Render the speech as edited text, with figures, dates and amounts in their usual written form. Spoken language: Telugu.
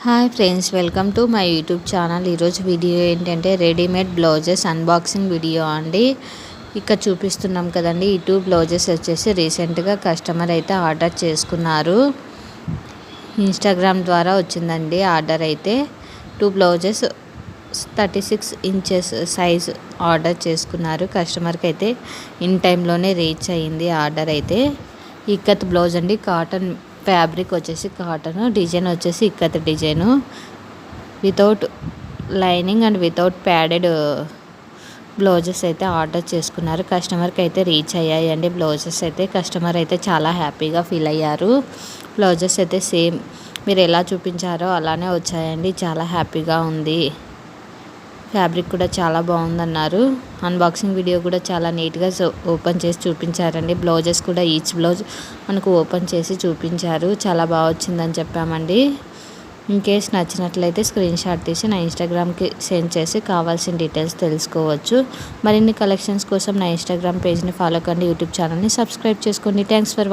Hi friends, welcome to my YouTube channel. ఈరోజు వీడియో ఏంటంటే రెడీమేడ్ బ్లౌజెస్ అన్బాక్సింగ్ వీడియో అండి. ఇక్కడ చూపిస్తున్నాం కదండి. ఈ 2 బ్లౌజెస్ వచ్చేసి రీసెంట్గా కస్టమర్ అయితే ఆర్డర్ చేసుకున్నారు. ఇన్స్టాగ్రామ్ ద్వారా వచ్చిందండి ఆర్డర్ అయితే. 2 బ్లౌజెస్ 36 ఇంచెస్ సైజ్ ఆర్డర్ చేసుకున్నారు. కస్టమర్కి అయితే ఇన్ టైంలోనే రీచ్ అయ్యింది ఆర్డర్ అయితే. ఇక్కత్ బ్లౌజ్ అండి. కాటన్ ఫ్యాబ్రిక్ వచ్చేసి కాటన్, డిజైన్ వచ్చేసి ikat design, without lining and without padded blouses అయితే ఆర్డర్ చేసుకున్నారు. కస్టమర్కి అయితే రీచ్ అయ్యాయండి బ్లౌజెస్ అయితే. కస్టమర్ అయితే చాలా హ్యాపీగా ఫీల్ అయ్యారు. బ్లౌజెస్ అయితే సేమ్ మీరు ఎలా చూపించారో అలానే వచ్చాయండి. చాలా హ్యాపీగా ఉంది. ఫ్యాబ్రిక్ కూడా చాలా బాగుందన్నారు. అన్బాక్సింగ్ వీడియో కూడా చాలా నీట్గా ఓపెన్ చేసి చూపించారండి. బ్లౌజెస్ కూడా ఈచ్ బ్లౌజ్ మనకు ఓపెన్ చేసి చూపించారు. చాలా బాగా వచ్చిందని చెప్పామండి. ఇన్కేస్ నచ్చినట్లయితే స్క్రీన్ షాట్ తీసి నా ఇన్స్టాగ్రామ్కి సెండ్ చేసి కావాల్సిన డీటెయిల్స్ తెలుసుకోవచ్చు. మరిన్ని కలెక్షన్స్ కోసం నా ఇన్స్టాగ్రామ్ పేజ్ని ఫాలో కండి. యూట్యూబ్ ఛానల్ని సబ్స్క్రైబ్ చేసుకోండి. Thanks for watching.